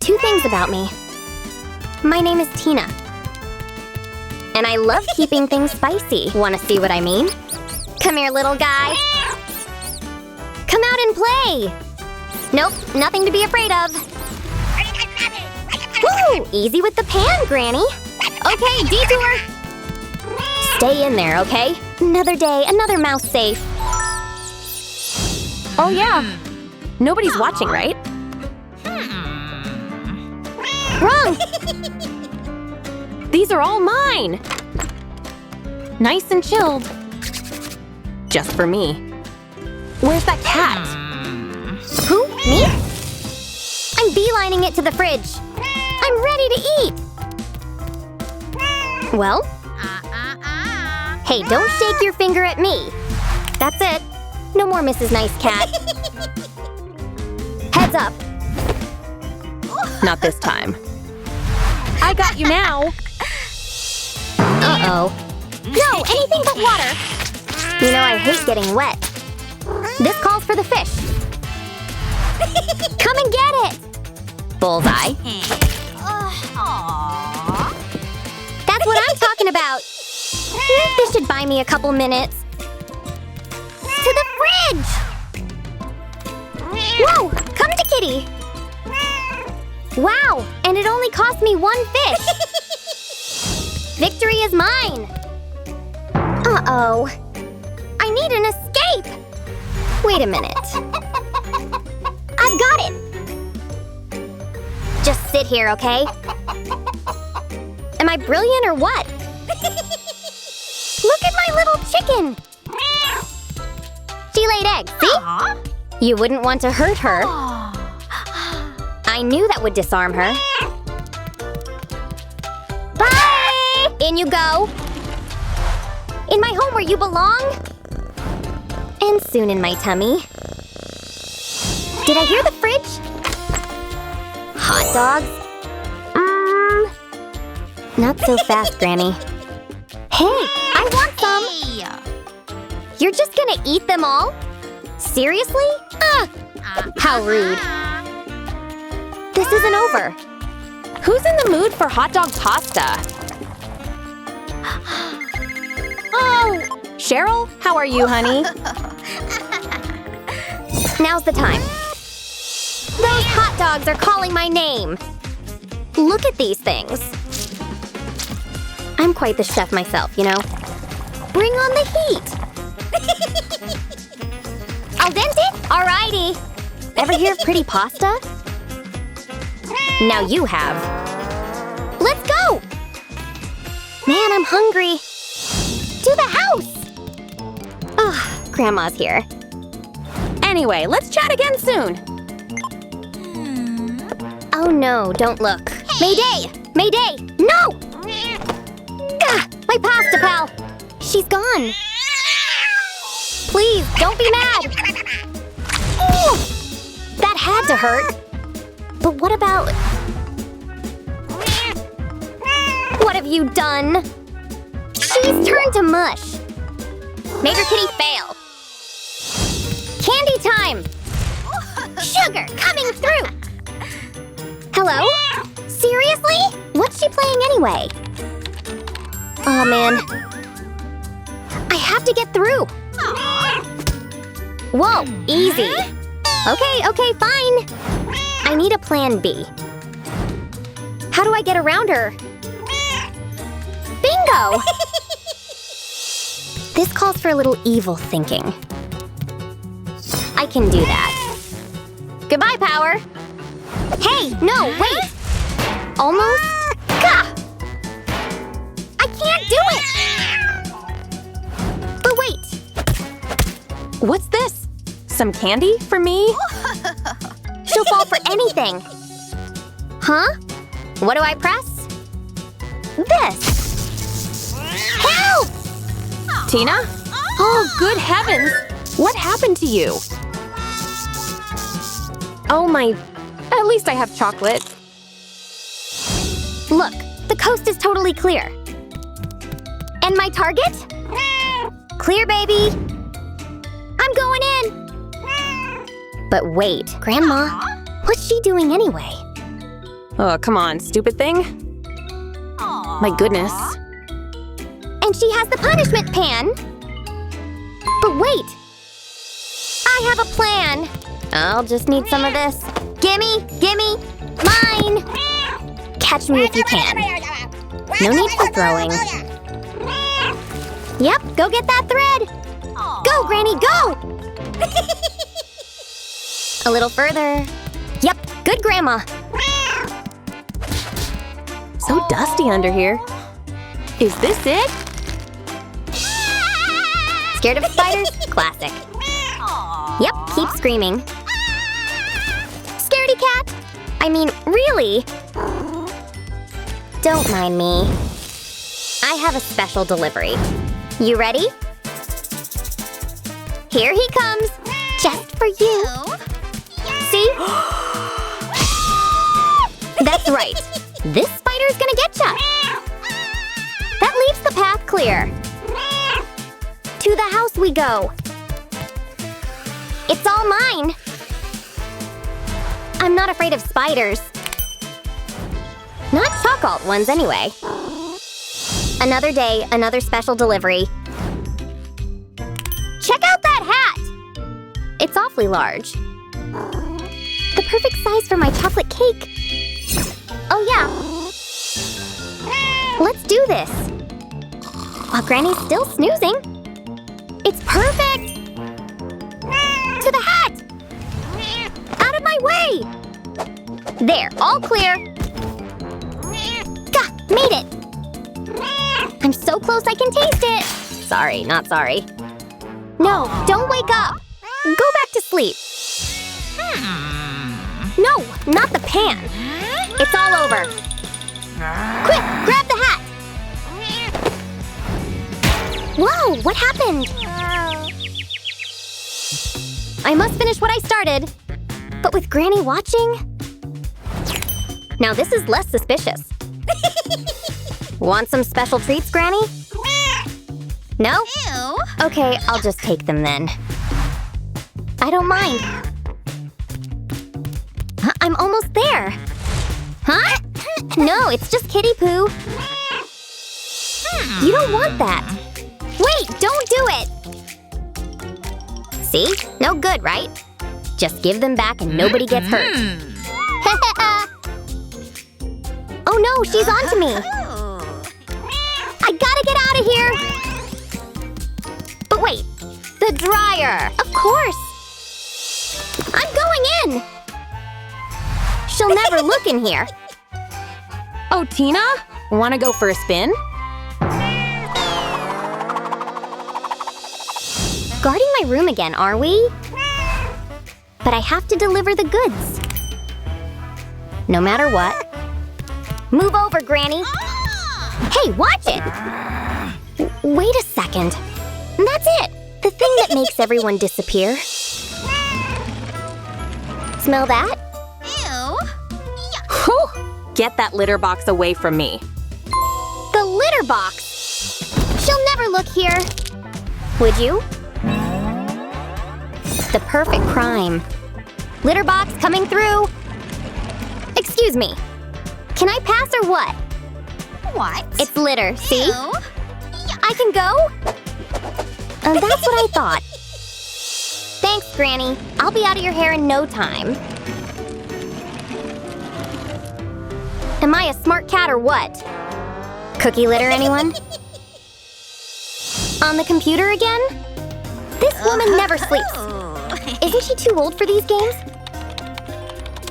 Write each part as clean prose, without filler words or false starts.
2 things about me. My name is Tina. And I love keeping things spicy. Wanna see what I mean? Come here, little guy. Come out and play! Nope, nothing to be afraid of. Woo! Easy with the pan, Granny. Okay, detour! Stay in there, okay? Another day, another mouse safe. Oh yeah. Nobody's watching, right? Wrong! These are all mine! Nice and chilled. Just for me. Where's that cat? Who? Me? I'm beelining it to the fridge. I'm ready to eat. Well? Hey, don't shake your finger at me. That's it. No more Mrs. Nice Cat. Heads up. Not this time. I got you now. Uh-oh. No, anything but water. You know I hate getting wet. This calls for the fish. Come and get it! Bullseye. That's what I'm talking about. This should buy me a couple minutes. To the fridge! Whoa! Come to Kitty! Wow! And it only cost me 1 fish! Victory is mine! Uh-oh. I need an escape! Wait a minute. I've got it! Just sit here, okay? Am I brilliant or what? Look at my little chicken! She laid eggs, see? You wouldn't want to hurt her. I knew that would disarm her. Bye! In you go. In my home where you belong. And soon in my tummy. Did I hear the fridge? Hot dogs? Not so fast, Granny. Hey, I want some! You're just gonna eat them all? Seriously? How rude. This isn't over. Who's in the mood for hot dog pasta? Oh! Cheryl, how are you, honey? Now's the time. Those hot dogs are calling my name. Look at these things. I'm quite the chef myself, you know. Bring on the heat. Al dente? Alrighty. Ever hear of pretty pasta? Now you have. Let's go! Man, I'm hungry. To the house! Ugh, Grandma's here. Anyway, let's chat again soon. Oh no, don't look. Mayday! Mayday! No! Gah, my pasta pal! She's gone. Please, don't be mad! Ooh, that had to hurt. But what about... What have you done? She's turned to mush. Major Kitty fail. Candy time! Sugar coming through! Hello? Seriously? What's she playing anyway? Oh man. I have to get through. Whoa, easy. Okay, fine. I need a plan B. How do I get around her? Bingo! This calls for a little evil thinking. I can do that. Goodbye, power! Hey, no, wait! Almost? Gah! I can't do it! But wait! What's this? Some candy for me? She'll fall for anything. Huh? What do I press? This! Help! Tina? Oh, good heavens! What happened to you? Oh my... At least I have chocolate. Look, the coast is totally clear. And my target? Clear, baby! I'm going in! But wait, Grandma, what's she doing anyway? Oh, come on, stupid thing. My goodness. And she has the punishment pan. But wait! I have a plan. I'll just need some of this. Gimme! Gimme! Mine! Catch me if you can. No need for throwing. Yep, go get that thread! Go, Granny, go! A little further. Yep, good Grandma. So dusty under here. Is this it? Scared of spiders? Classic. Yep, keep screaming. Scaredy cat! I mean, really? Don't mind me. I have a special delivery. You ready? Here he comes, just for you. See? That's right. This spider's gonna get ya. That leaves the path clear. To the house we go. It's all mine. I'm not afraid of spiders. Not chalk alt ones, anyway. Another day, another special delivery. Check out that hat! It's awfully large. The perfect size for my chocolate cake. Oh yeah. Let's do this. While Granny's still snoozing. It's perfect! To the hat! Out of my way! There, all clear. Gah, made it! I'm so close I can taste it! Sorry, not sorry. No, don't wake up! Go back to sleep. No, not the pan. It's all over. Quick, grab the hat! Whoa, what happened? I must finish what I started. But with Granny watching? Now this is less suspicious. Want some special treats, Granny? No? Ew. Okay, I'll just take them then. I don't mind. I'm almost there. Huh? No, it's just kitty poo. You don't want that. Wait, don't do it! See? No good, right? Just give them back and nobody gets hurt. Oh no, she's onto me! I gotta get out of here! But wait, the dryer! Of course! I'm going in! She'll never look in here. Oh, Tina? Wanna go for a spin? Guarding my room again, are we? But I have to deliver the goods. No matter what. Move over, Granny. Hey, watch it! Wait a second. That's it! The thing that makes everyone disappear. Smell that? Ew. Whew! Get that litter box away from me. The litter box! She'll never look here. Would you? The perfect crime. Litter box coming through. Excuse me. Can I pass or what? What? It's litter, see? Ew. I can go? That's what I thought. Thanks, Granny. I'll be out of your hair in no time. Am I a smart cat or what? Cookie litter, anyone? On the computer again? This woman never sleeps. Isn't she too old for these games?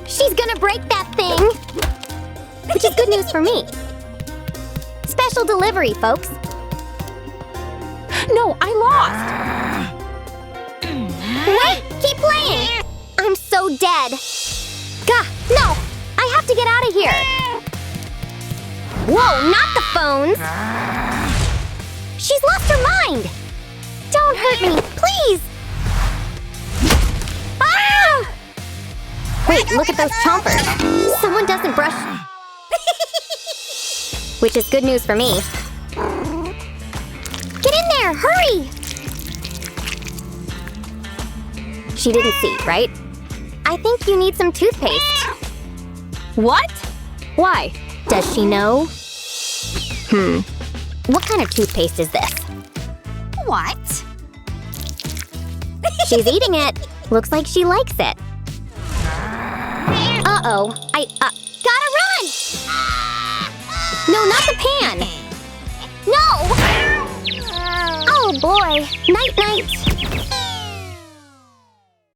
She's gonna break that thing! Which is good news for me. Special delivery, folks. No, I lost! Wait! Keep playing! I'm so dead. Gah! No! I have to get out of here! Whoa, not the phones! She's lost her mind! Don't hurt me, please! Ah! Wait, look at those chompers. Someone doesn't brush... Which is good news for me. Get in there, hurry! She didn't see, right? I think you need some toothpaste. What? Why? Does she know? What kind of toothpaste is this? What? She's eating it. Looks like she likes it. Uh-oh. Gotta run! No, not the pan!